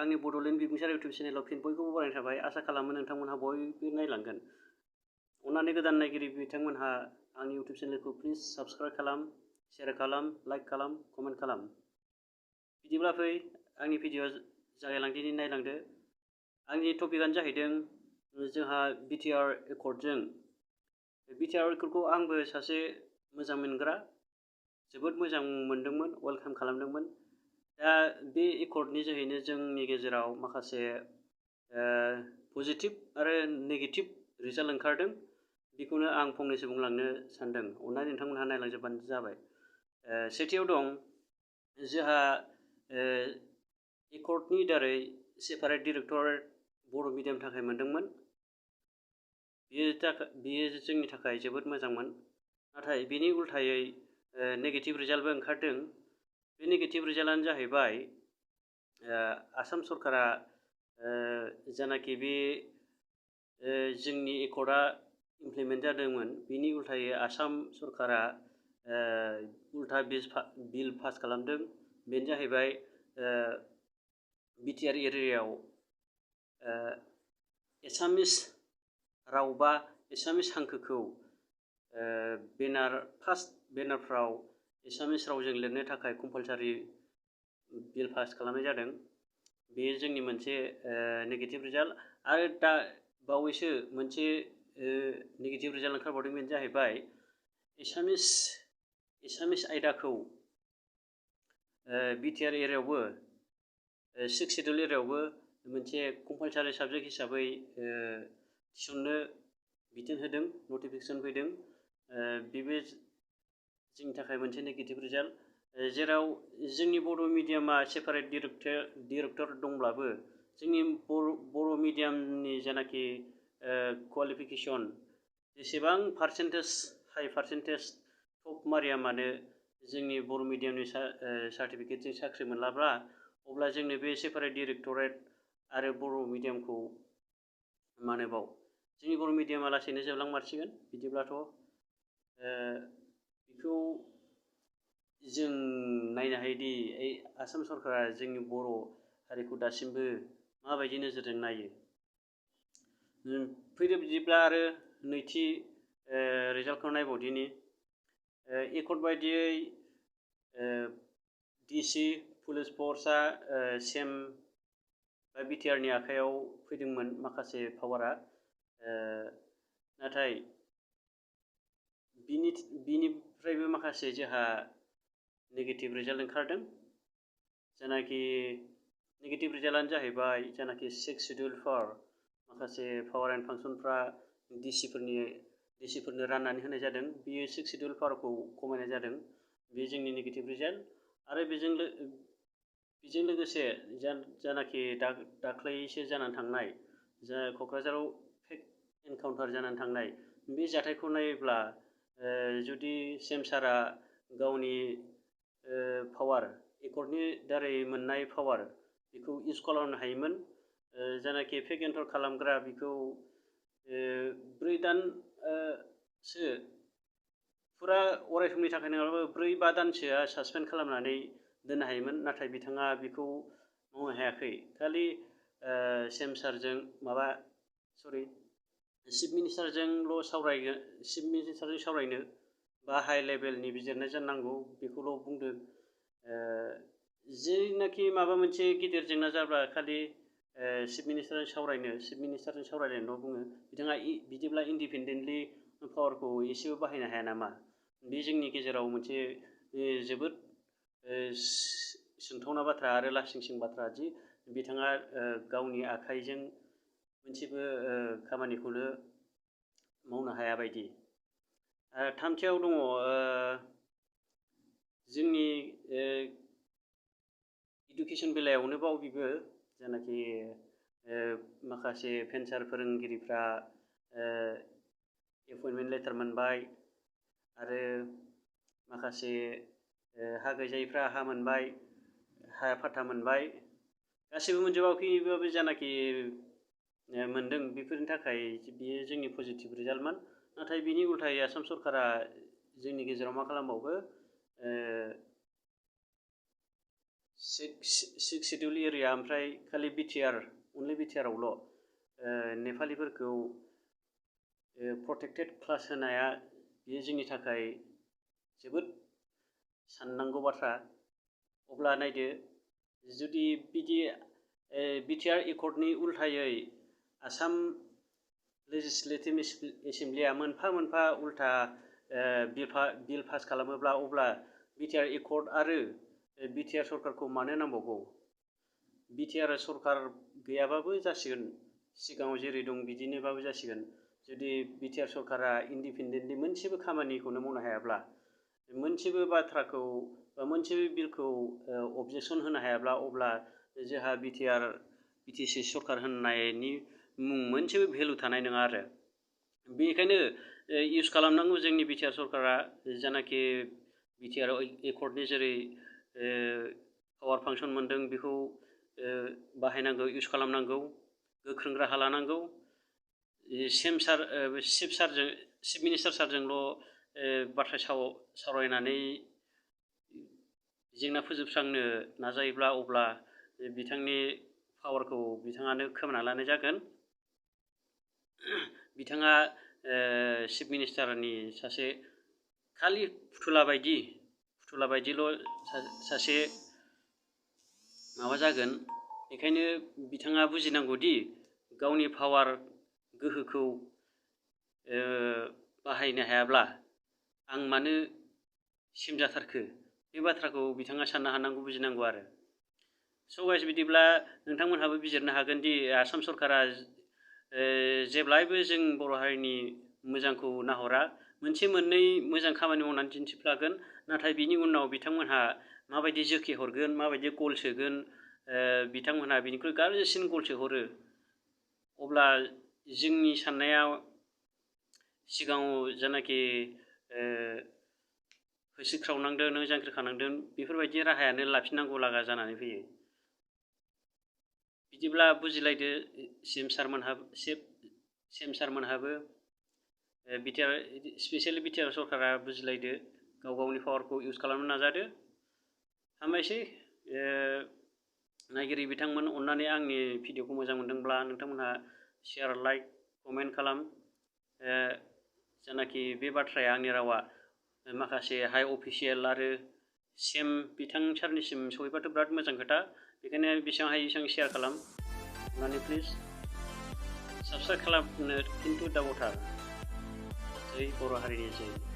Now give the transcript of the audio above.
आंनि बड'लेण्ड बिबुंसार इउटुब चेनेलाव फिन बयखौबो बरायनाय थाबाय। आसा खालामो नोंथांमोनहा बयबो नायलांगोन। अन्नानै गोदान नायगिरि बिथांमोनहा आंनि इउटुब चेनेलखौ प्लिज साबस्क्राइब खालाम, शेयार खालाम, लाइक खालाम, कमेन्ट खालाम। बिदिब्ला फै आंनि भिडिअ जागायलांदिनि, नायलांदो। आंनि टपिकआनो जाहैदों जोंहा BTR एकर्डजों। BTR एकर्डखौ आंबो सासे मोजां मोनग्रा, जोबोद मोजां मोनदोंमोन, वेलकाम खालामदोंमोन। दा बे एकर्डनि जोहैनो जोंनि गेजेराव माखासे पजिटिभ आरो नेगेटिभ रिजाल्ट ओंखारदों। बेखौनो आं फंनैसो बुंलांनो सानदों। अन्नानै नोंथांमोनहा नायलांजोबबानो जाबाय। सेथियाव दं जोंहा एकर्डनि दारै सेपारेट डिरेक्टरेट बर' मिडियामनि थाखाय मोनदोंमोन। बेयो जोंनि थाखाय जोबोद मोजांमोन। नाथाय बेनि उल्थायै नेगेटिभ रिजाल्टबो ओंखारदों। बे नेगेटिभ रिजाल्टआनो जाहैबाय आसाम सरकारा जानाखि बे जोंनि एकर्डआ इमप्लिमेन्ट जादोंमोन, बेनि उल्थायै आसाम सरकारा उल्था बिल पास खालामदों। बेनो जाहैबाय BTR एरियायाव एसामिस राव बा एसामिस हांखोखौ फार्स्ट बेनारफ्राव एसामिस रावजों लिरनो थाखाय कम्पालसारि बिल पास खालामनाय जादों। बेयो जोंनि मोनसे नेगेटिभ रिजाल्ट। आरो दा बावैसो मोनसे नेगेटिभ रिजाल्ट ओंखारबावदों। बेनो जाहैबाय एसामिस आयदाखौ BTR एरियायावबो 6 सिडिउल एरियायावबो मोनसे कम्पालसारि साबजेक्ट हिसाबै थिसननो बिथोन होदों, नटिफिकेसन फैदों। बेबो जोंनि थाखाय मोनसे नेगेटिभ रिजाल्ट। जेराव जोंनि बर' मिडियामा सेपारेट डिरेक्टर दंब्लाबो जोंनि बर' मिडियामनि जेनाखि क्वालिफिकेसन, जेसेबां हाइ पार्सेन्टेज टप मारिया मानो जोंनि बर' मिडियामनि सार्टिफिकेटजों साख्रि मोनलाब्ला, अब्ला जोंनो बे सेपारेट डिरेक्टरेट आरो बर' मिडियामखौ मानोबाव जोंनि बर' मिडियामा लासैनो जोबलांमारसिगोन। बिदिब्लाथ' बेखौ जों नायनो हायोदि आसाम सरकारा जोंनि बर' हारिखौ दासिमबो माबायदि नोजोरजों नायो। फैदो बिदिब्ला आरो नैथि रिजाल्टखौ नायबावदिनि। एकर्ड बायदियै DC पुलिस फर्सआ सेम BTRनि आखायाव फैदोंमोन माखासे पावारा। नाथाय बिनिफ्रायबो माखासे जोंहा नेगेटिभ रिजाल्ट ओंखारदों। जायनाखि नेगेटिभ रिजाल्टआनो जाहैबाय जायनाखि 6 सिडिउल माखासे पावार एन्ड फांसनफ्रा डिसिफोरनो राननानै होनाय जादों। बियो 6 सिडिउल पावारखौ खमायनाय जादों। बे जोंनि नेगेटिभ रिजाल्ट। आरो बेजों लोगोसे जानाखि दाख्लैसो जानानै थांनाय क'क्राझाराव फेक एनकाउन्टार जानानै थांनाय, बे जाथायखौ नायोब्ला जुदि सेम सारा गावनि पावार, एकर्डनि दारै मोननाय पावार, बेखौ इउज खालामनो हायोमोन। जानाखि फेक एनकाउन्टार खालामग्रा बेखौ 4 दानसो फुरा अरायसमनि थाखाय नङाब्लाबो 4-5 दानसोआ सासपेन्ड खालामनानै दोननो हायोमोन। नाथाय बिथाङा बेखौ मावनो हायाखै। खालि सेम सारजों चिफ मिनिस्टारजों सावरायनो बा हाइ लेभेलनि बिजिरनाय जानांगौ बेखौल' बुंदों। जेनाखि माबा मोनसे गिदिर जेंना जाब्ला खालि चिफ मिनिस्टारजों सावरायनायल' बुङो। बिथाङा बिदिब्ला इन्डिपेन्डेन्टलि पावारखौ एसेबो बाहायनो हाया नामा? बे जोंनि गेजेराव मोनसे जोबोद सोंथावना बाथ्रा आरो लासिंसिं बाथ्रा दि बिथाङा गावनि आखाइजों मोनसेबो खामानिखौनो मावनो हाया बायदि। थामथियाव दङ जोंनि इडुकेसन बेलायावनो बाव बेबो जायनाखि माखासे भेन्सार फोरोंगिरिफ्रा एपइन्टमेन्ट लेटार मोनबाय आरो माखासे हा गैजायिफ्रा हा मोनबाय, हा फाट्टा मोनबाय। गासैबो मोनजोबाखैबाबो जानाखि मोनदों बेफोरनि थाखाय बियो जोंनि पजिटिभ रिजाल्टमोन। नाथाय बिनि उल्थायै आसाम सरकारा जोंनि गेजेराव मा खालामबावो, सिक्स सिडिउल एरिया ओमफ्राय खालि BTR अनलि BTR आवल' नेपालिफोरखौ प्रटेक्टेड क्लास होनाया बेयो जोंनि थाखाय जोबोद साननांगौ बाथ्रा। अब्ला नायदो जुदि बिदि BTR एकर्डनि उल्थायै आसाम लेजिस्लेटिभ एसेमब्लिया मोनफा मोनफा उल्था बिल पास खालामोब्ला अब्ला BTR एकर्ड आरो BTR सरकारखौ मानो नांबावगौ? BTR सरकार गैयाबाबो जासिगोन, सिगाङाव जेरै दं बिदिनोबाबो जासिगोन। जुदि BTR सरकारा इन्डिपेन्डेन्टलि मोनसेबो खामानिखौनो मावनो हायाब्ला, मोनसेबो बाथ्राखौ बा मोनसेबो बिलखौ अबजेक्सन होनो हायाब्ला, अब्ला जोंहा BTC सरकार होननायनि मुं मोनसेबो भेलु थानाय नङा आरो। बेनिखायनो इउज खालामनांगौ जोंनि BTR सरकारा जानाखि BTR एकर्डनि जेरै पावार फांसन मोनदों बेखौ बाहायनांगौ, इउज खालामनांगौ, गोख्रों राहा लानांगौ। चिफ मिनिस्टार सारजोंल' बाथ्रा सावरायनानै जेंना फोजोबस्रांनो नाजायोब्ला अब्ला बिथांनि पावारखौ बिथाङानो खोमाना लानाय जागोन। बिथाङा चिफ मिनिस्टारनि सासे खालि फुथुला बायदिल' सासे माबा जागोन। बेखायनो बिथाङा बुजिनांगौदि गावनि पावार गोहोखौ बाहायनो हायाब्ला आं मानो सिम जाथारखो, बे बाथ्राखौ बिथाङा साननो हानांगौ, बुजिनांगौ आरो। स' गाइस, बिदिब्ला नोंथांमोनहाबो बिजिरनो हागोन दि आसाम सरकारा जेब्लायबो जों बर' हारिनि मोजांखौ नाहरा। मोनसे मोननै मोजां खामानि मावनानै दिन्थिफ्लागोन, नाथाय बिनि उनाव बिथांमोनहा माबायदि जोखे हरगोन, माबायदि गल सोगोन, बिथांमोनहा बिनिख्रुइ गाज्रिसिन गल सोहरो। अब्ला जोंनि साननाया सिगाङाव जानाखि होसिख्रावनांदों, नों जांख्रिखानांदों, बेफोरबायदि राहायानो लाफिननांगौ लागा जानानै फैयो। बिदिब्ला बुजिलायदो, CM सारमोनहाबो स्पेसियेलि BTR सरकारा बुजिलायदो, गाव गावनि पावारखौ इउज खालामनो नाजादो। हामबायसै नायगिरि बिथांमोन, अन्नानै आंनि भिडिअखौ मोजां मोनदोंब्ला नोंथांमोनहा शेयार, लाइक, कमेन्ट खालाम। जानाखि बे बाथ्राया, आंनि रावा माखासे हाइ अफिसियेल आरो CM बिथां सारनिसिम सहैबाथ' बिराद मोजां खोथा। बेखायनो बेसेबां हायो एसेबां शेयार खालाम अन्नानै प्लिज। साबस्क्राइब खालामनो खिन्थु दाबावथार। जै बर' हारिनि जै।